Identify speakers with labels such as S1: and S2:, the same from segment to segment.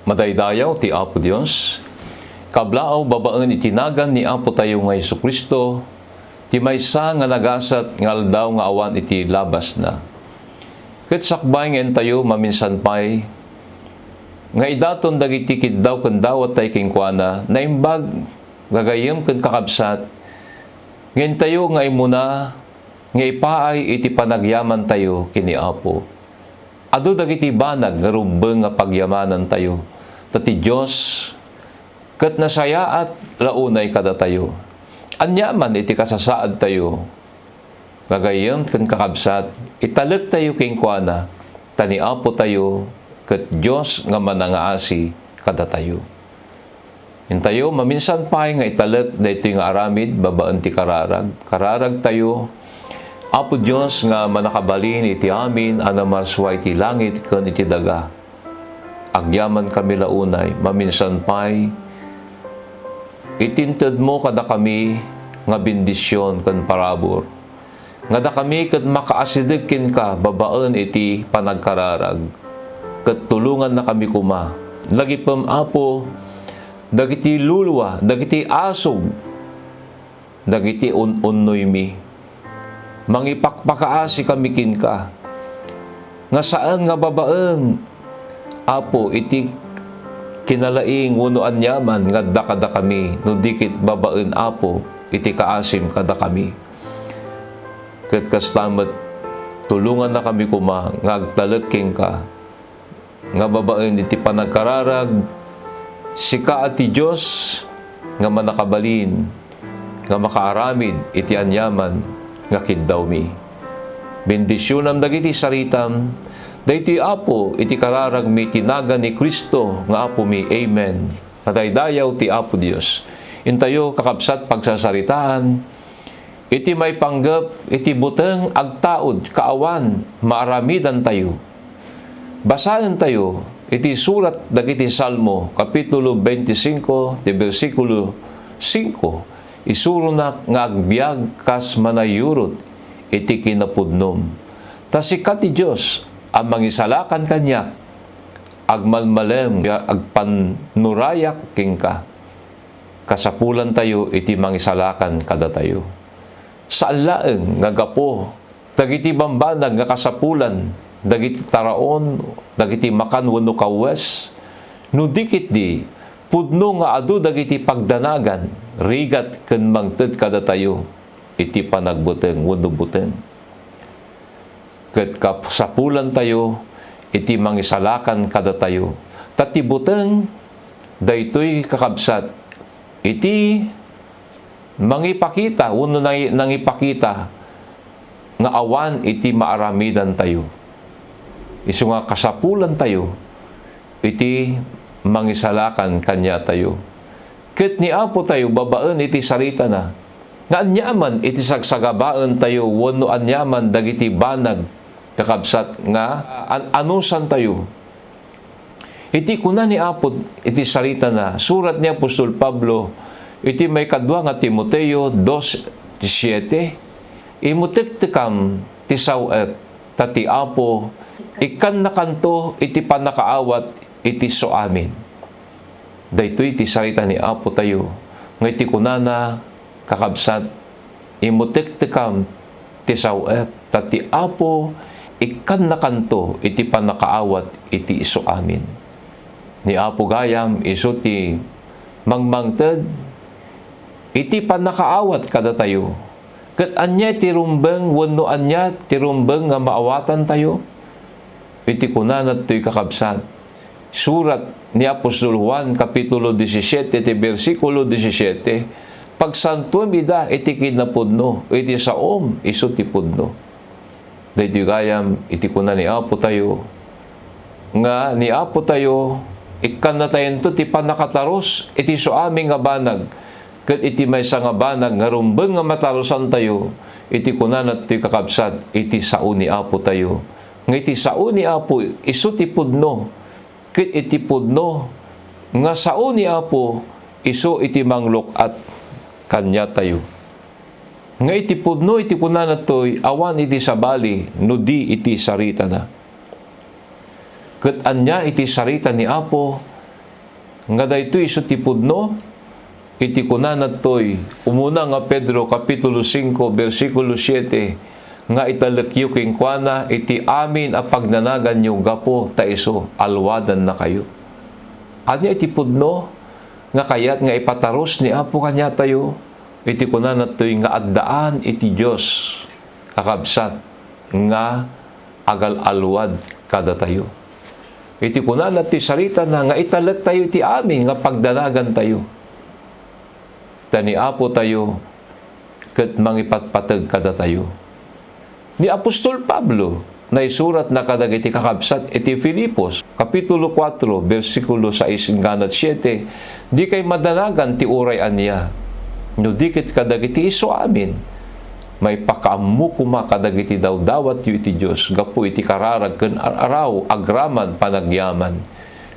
S1: Madaydayaw ti Apo Dios, kablaaw babaan itinagan ni Apo tayo nga Jesucristo, ti maysa nga nagasat nga aldaw nga awan iti labas na. Ket sakbay ngayon tayo maminsan pay, nga idaton dagiti kiddaw ken dawat tay kingkuana, naimbag gagayem ken kakabsat, ngayon tayo nga imuna, nga ipaay iti panagyaman tayo kini Apo. Adu dagiti banag nga rumbeng nga pagyamanan tayo, tati Diyos, ket nasayaat launay kada tayo. Anyaman iti kasasaad tayo, gagayem ken kakabsat, italek tayo kingkuana, tani Apo tayo, ket Diyos nga manangaasi kada tayo. Hintayo, maminsan pa nga italek daytoy nga aramid, babaan ti kararag. Kararag tayo, Apo Diyos nga manakabalin iti amin, anamarsway ti langit ken iti daga. Agyaman kami launay, maminsan pay, itinted mo kada kami nga bendisyon ken parabor. Nga da kami ket makaasideg ken ka babaan iti panagkararag. Ket tulungan na kami kuma. Lagi pem Apo, dagiti lulwa, dagiti asog, dagiti unnoy mi. Mangipakpakaasi kami kin ka. Nga saan nga babaan, Apo, iti kinalaing uno anyaman nga dakada kami, no dikit babaan Apo, iti kaasim kada kami. Ket kastamet, tulungan na kami kuma, nga agtalekking ka, nga babaan iti panagkararag, sika ati Diyos, nga manakabalin, nga makaaramid, iti anyaman, nga kiddaw mi. Bendisyonam dagiti saritam, dayti Apo, iti kararag mi tinaga ni Kristo, nga Apo mi. Amen. Madaydayaw ti Apo Dios. Intayo kakabsat pagsasaritaan, iti may panggap, iti buteng agtaod, kaawan, maaramidan tayo. Basahin tayo, iti surat dagiti Salmo, Kapitulo 25, ti versikulo 5, isuro na nga agbiag kas manayurot, iti kinapudnom. Tasikat ti Diyos, ang mangisalakan kanya, agmalmalem, agpanurayak king ka. Kasapulan tayo, iti mangisalakan kada tayo. Sa alaeng nga gapo, dagiti bambanag nga kasapulan, dagiti taraon, dagiti makan wenno kawes, no dikit di, pudno nga adu dagiti pagdanagan, rigat ken mangted kada tayo, iti panagbuteng wenno buteng. Ket kasapulan tayo, iti mangisalakan kada tayo. Tati buteng, daytoy kakabsat, iti mangipakita, uno nangipakita, nga awan iti maaramidan tayo. Isu nga kasapulan tayo, iti mangisalakan kanya tayo. Ket ni Apo tayo, babaan iti sarita na, nga anyaman iti sagsagabaan tayo, wenno anyaman dagiti banag, kakabsat nga anusan tayo. Iti kuna ni Apo iti sarita na, surat ni Apostol Pablo, iti may kadwa nga Timoteo 2:17, imutiktikam ti sawek, tati Apo, ikan na kanto iti panakaawat iti so amin. Daytoy iti sarita ni Apo tayo, nga iti kunana, kakabsat, imutiktikam ti sawek, tati Apo, ikan na kanto iti panakaawat iti iso amin. Ni Apo gayam iso ti mangmangted iti panakaawat kada tayo. Ket anya ti rumbeng wenno anya ti rumbeng nga maawatan tayo. Iti kunana to'y kakabsat. Surat ni Apostol Juan Kapitulo 17 ti versikulo 17, pagsantuam ida iti kinapudno, iti saom iso ti pudno. Dahito gayam, iti kuna ni Apo tayo, nga ni Apo tayo, ikan na tayo ito, ti panakataros, iti so aming nga banag, ket iti maysa nga banag, nga rumbeng nga matarosan tayo, iti kuna na ito'y kakabsat, iti sao ni Apo tayo. Nga iti sao ni Apo, iso ti pudno, ket iti pudno, nga sao ni Apo, iso iti manglokat, kanya tayo. Nga iti pudno iti kunana toy awan iti sabali no di iti sarita na. Ket anya iti sarita ni Apo Nga daytoy iso ti pudno, iti kunan toy, umuna nga Pedro Kapitulo 5, versikulo 7, nga italekyo king kuana, iti amin a pagnanagan nyo gapo ta iso, alwadan na kayo. Anya iti pudno, nga kayat nga ipataros ni Apo kanya tayo, iti kunan toy nga addaan iti Diyos, kakabsat, nga agal-alwad kada tayo. Iti kunan ti sarita na nga italek tayo iti amin nga pagdanagan tayo. Tani Apo tayo ket mangipatpateg kada tayo. Ni Apostol Pablo na isurat na kadagiti kakabsat iti Filipos Kapitulo 4 versikulo 6 hanggang 7, di kay madanagan ti uray aniya. No dikit kadagiti iso amin. May pakaammo kuma kadagiti daw dawat yu iti Diyos, gapu iti kararag ken araw agraman panagyaman.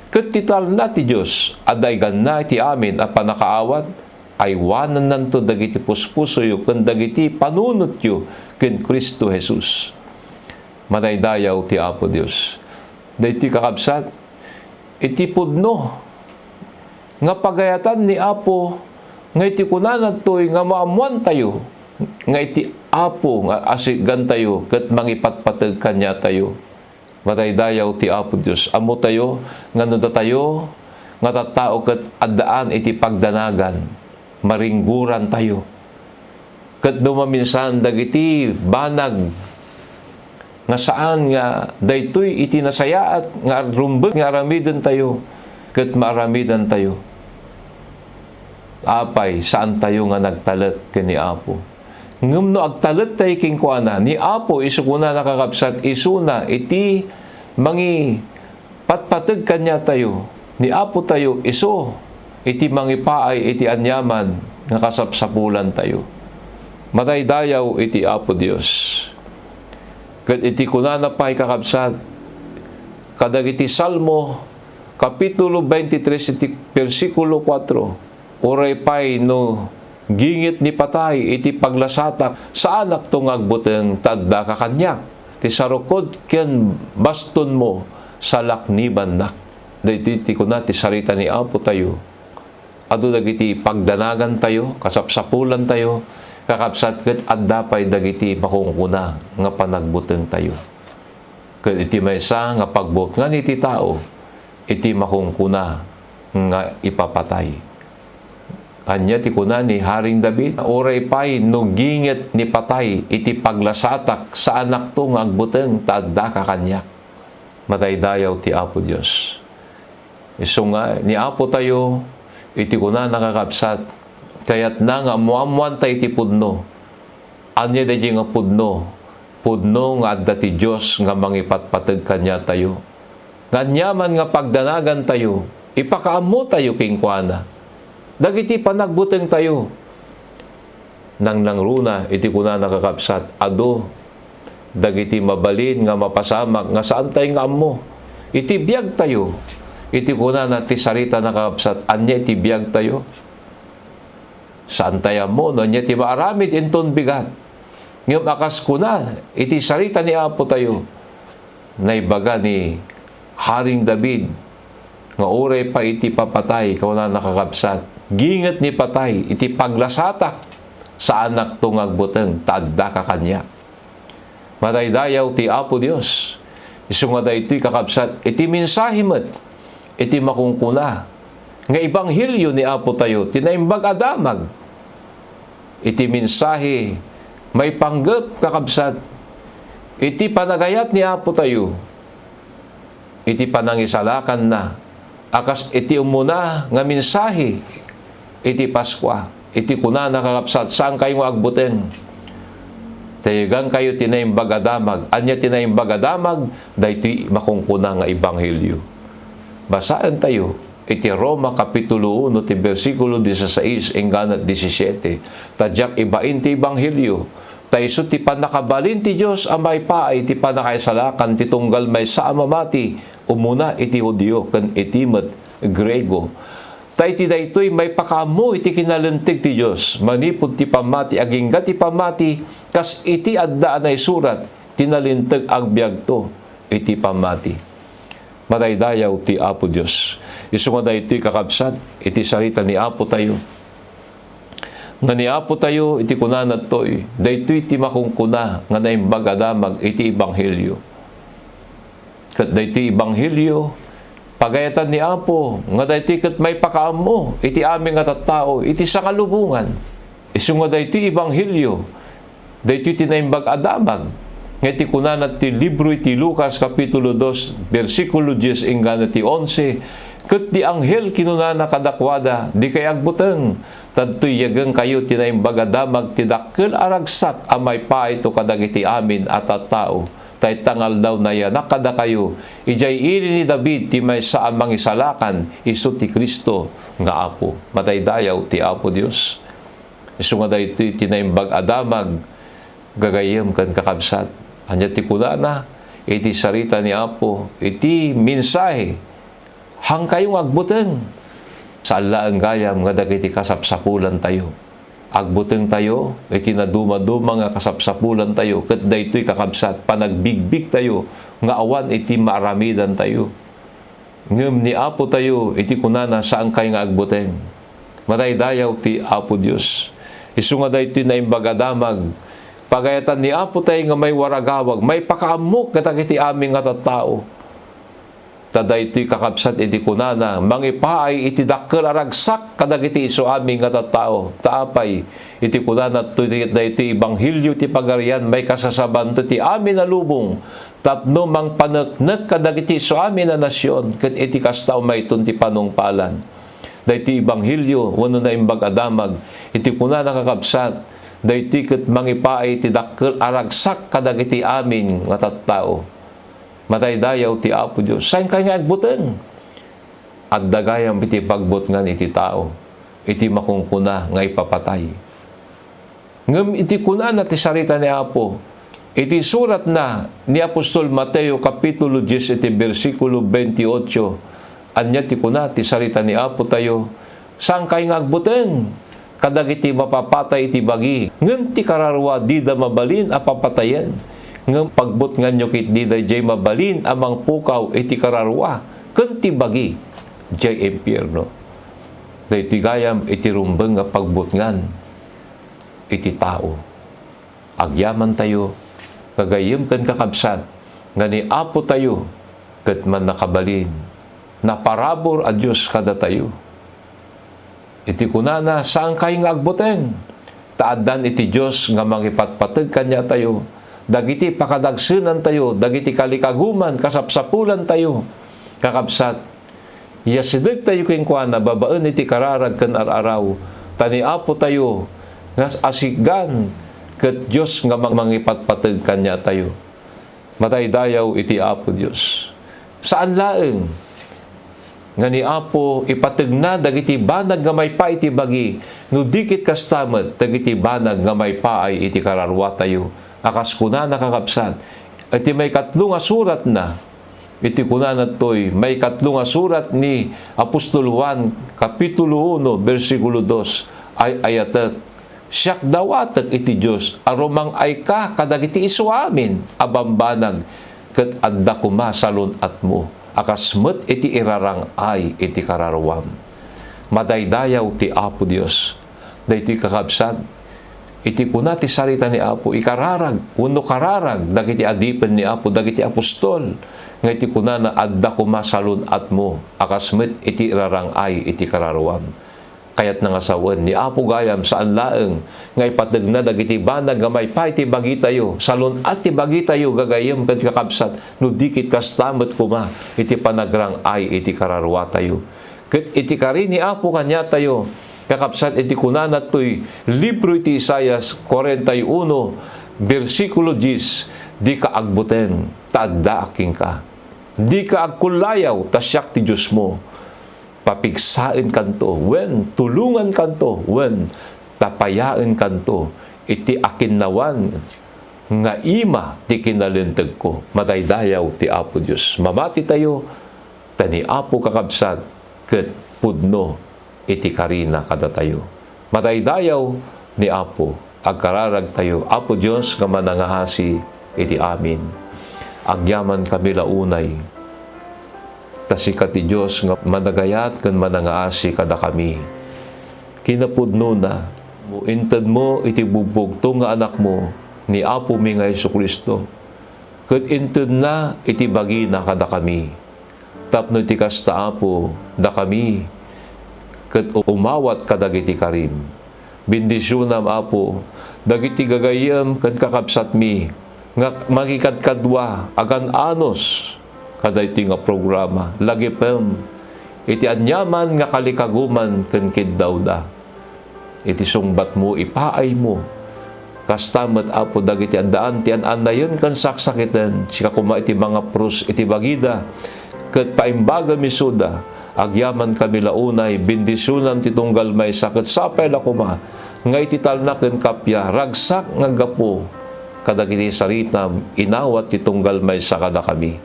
S1: Ket tital na ti Diyos, aday ganna iti amin a panakaawat, ay wanan nanto dagiti puspuso yu ken dagiti panunot yu ken Kristo Jesus. Madaydayaw ti Apo Dios. Daytoy kakabsat, iti pudno, nga pagayatan ni Apo, nga iti kunanan toy nga maamuan tayo, nga iti Apo nga asigan tayo ket mangipatpateg kanya tayo. Madaydayaw ti Apo Dios. Amo tayo ngano tayo nga tattao ket addaan iti pagdanagan. Maringguran tayo. Ket dumaminsan dagiti banag nga saan nga daytoy iti nasayaat nga rumbek nga aramiden tayo ket maaramidan tayo. Apay saan tayo nga nagtalek ken ni Apo. Ngem no agtalek tayo king kuana ni Apo isu kuna nakakabsat isuna iti mangi patpateg kanya tayo ni Apo tayo iso iti mangipaay iti anyaman nga kasapsapulan tayo. Madaydayaw iti Apo Dios. Ket iti kunana pay kakabsat kadagiti Salmo Kapitulo 23 iti versikulo 4, oray pay no gingit ni patay iti paglasatak sa anak tong agbuteng tadda kakanyak ti sarukod ken baston mo sa lakniban nak. Daytoy kuna ti sarita ni Apo tayo. Adu dagiti pagdanagan tayo, kasapsapulan tayo, kakabsat ket adda pay dagiti makungkuna nga panagbuteng tayo. Ket iti maysa nga pagbuot nga iti tao, iti makungkuna nga ipapatay. Kanya ti kuna ni Haring David, oray pay no gingit ni patay iti paglasatak sa anak to nga agbuteng tadda ka kanya. Mataydayaw ti Apo Dios. Isu nga ni Apo tayo iti kuna nakakabsat kayat na nga muamuan tayo iti pudno. Anya dahi nga pudno nga adda ti Dios nga mangipatpateg kanya tayo. Nganyaman nga pagdanagan tayo, ipakaammo tayo king kuana. Dagiti panagbuteng tayo. Nang nangruna, iti kuna nakakabsat, ado, dagiti mabalin nga mapasamak, nga saan tayo nga ammo. Iti biyag tayo. Iti kuna na ti sarita nakakabsat, anya iti biyag tayo. Saan tayo mo, no? Anya ti maaramid inton bigat. Ngayon akas kuna, iti sarita ni Apo tayo. Naibaga ni Haring David, nga oray pa iti papatay, kuna nakakabsat. Gingat ni patay, iti paglasatak sa anak tong agbuteng, tadda ka kanya. Madaydayaw ti Apo Dios. Isu nga daytoy kakabsat, iti mensahe met, iti makungkuna. Nga ibanghilyo ni Apo tayo, tinaimbag adamag. Iti mensahe, may panggap kakabsat, iti panagayat ni Apo tayo, iti panangisalakan na, akas iti umuna nga mensahe, iti Paskwa, iti kuna nakakapsat, saan kayo agbuteng? Tayagang kayo tinaimbag adamag. Anya tinaimbag adamag, dahiti makungkuna nga ibanghilyo. Basaan tayo, iti Roma Kapitulo 1, ti versikulo 16, hanggang 17. Tadyak ibain ti ibanghilyo. Tayso ti panakabalin ti Diyos, amay paay ti panakaisalakan, ti tunggal may sa amamati, umuna iti Hudyo, kan itimet Grego. Tay ti daytoy may pakamo iti kinalentig ti Dios manipud ti pamati agingga ti pamati kas iti adda anay surat tinalinteg agbiag to iti pamati. Madaydayaw ti Apo Dios. Isu nga daytoy kakabsat, iti sarita ni Apo tayo. Nga ni Apo tayo, iti kunanat toy, daytoy ti makungkuna, nga naimbag adamag, iti Ebanghelyo. Kat daytoy Ebanghelyo, pagayatan ni Apo, nga daytoy kat may pakaam mo, iti aming nga tattao, iti sangalubungan. Isu nga daytoy Ebanghelyo, daytoy ti naimbag adamag, nga iti kunanat ti libro iti Lucas kapitulo 2 versikulo 10 inggan ti 11 ket di anghel kinunana kadakwada di kay agbuteng tadtoy yagang kayo ti naimbag adamag ti dakkel aragsak amay pa ito kadagiti amin at tao tay tangal daw na yanak kada kayo ijay iri ni David ti may saan mangisalakan isu ti Kristo nga Apo. Mataydayaw ti Apo Dios. Isu nga daytoy ti naimbag adamag gagayem kan kakabsat. Anya ti kunana, iti sarita ni Apo, iti mensahe, hang kayong agbuteng. Sa alaang gayam, nga dagiti kasapsapulan tayo. Agbuteng tayo, iti naduma-duma nga kasapsapulan tayo, ket daytoy kakabsat, panagbigbig tayo, nga awan iti maaramidan tayo. Ngem ni Apo tayo, iti kunana, saan kayo nga agbuteng. Mataydayaw ti Apo Dios. Isu nga daytoy na imbagadamag, pagayatan ni Apo tayo nga may waragawag, may pakaamok katagiti aming nga tattao. Taday ito'y kakabsat iti kunana, mangipaay iti dakkel aragsak kadagiti iso aming nga tattao. Taapay iti kunana ito'y Ebanghelyo ti pagarian, may kasasaban ti amin na lubong, tapno mang paneknek kadagiti iso amin na nasyon, ket iti kastao may ti panungpalan. Dayti Ebanghelyo, wano na imbag adamag, iti kunana kakabsat, dayti ket mangipaay ti dakkel aragsak kadagiti amin nga tattao. Mataydayaw ti Apo Dios. Saen kay nga agbuteng? At dagayam iti pagbutngan iti tao. Iti makungkuna nga ipapatay. Ngem iti kunana ti sarita ni Apo. Iti surat na ni Apostol Mateo kapitulo 10 iti bersikulo 28. Anya ti kuna ti sarita ni Apo tayo. Saen kay nga agbuteng? Kadagiti mapapatay iti bagi. Ngem ti kararwa di da mabalin a papatayen. Ngem pagbutngan nyo kit di da jay mabalin amang pukaw iti kararwa. Ken ti bagi jay impyerno. Dayti gayam iti rumbeng nga pagbutngan iti tao. Agyaman tayo, kagayem ken kakabsat, nga ni Apo tayo, ket man nakabalin. Naparabor a Dios kada tayo. Iti kunana, saan kayo nga agbuteng? Taadan iti Diyos nga mangipatpateg kanya tayo. Dagiti pakadagsenan tayo, dagiti kalikaguman, kasapsapulan tayo. Kakabsat, yasideg tayo king kuana, babaan iti kararag ken araraw. Tani Apo tayo, nga asigan, ket Diyos nga mangipatpateg kanya tayo. Mataydayaw iti Apo Diyos. Saan laeng? Nga ni Apo ipategna dagiti banag nga may pa iti bagi no dikit kastamet dagiti banag nga may paay iti kararwa tayo akas kuna nakakabsat iti may katlong nga surat na iti kuna natoy may katlong nga surat ni Apostol Juan kapitulo 1 bersikulo 2 ay ayatek siyak dawatek iti Dios aromang ay ka kadagiti isu amin abambanag ket adda kuma salon atmo akasmet iti irarang ay iti kararwam. Madaydayaw ti Apo Dios. Dayti kakabsat. Iti kuna ti sarita ni Apo. Ikararag. Uno kararag. Dagiti adipen ni Apo. Dagiti apostol. Nga iti kuna na adda kumasalun at mo. Akasmet iti irarang ay iti kararwam. Kayat nga sawen ni Apo gayam saan laeng nga ipateg na dagiti banag nga may pa iti bagi tayo salon at ti bagi tayo gagayem ket kakabsat no dikit kastamet kuma iti panagrang ay iti kararwa tayo ket iti kari ni Apo kanya tayo kakabsat iti kunana toy libro iti Isaias 41 bersikulo 10 di ka agbuten taadda aking ka di ka agkulayaw tasyak ti Dios mo papigsain kanto, wen tulungan kanto, wen tapayain kanto, iti akinnawan nga ima ti kinalinteg ko. Mataydayaw ti Apo Dios. Mamati tayo, tani Apo kakabsat, ket pudno iti karina kada tayo. Mataydayaw ni Apo, agkararag tayo, Apo Dios nga manangahasi iti amin. Agyaman kami launay, Tasikat ti Diyos nga managayat ken manangaasi kada kami. Kinapudno na, inted mo iti bubugto nga anak mo ni Apo mi nga Jesucristo. Ket inted na iti bagi na kada kami. Tapno iti kasta Apo da kami ket umawat kadagiti karim. Bendisyonam Apo dagiti gagayem ken kakabsat mi nga makikadkadwa agan anos kada iti nga programa lagi pem iti anyaman nga kalikaguman ken kiddawda iti sungbat mo ipaay mo kastamet Apo dagiti addaan ti an-anayon ken saksakiten sika kuma iti mga prus iti bagida ket paimbaga misuda agyaman kami launay bendisyonam ti tunggal may saket sapay la kuma nga iti talna ken kapya ragsak nga gapo kadagiti saritam inawat ti tunggal may sakada kami.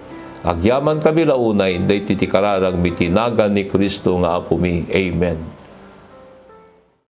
S1: Agyaman kami launay, dayti ti kararag mitinagan ni Kristo nga Apo mi. Amen.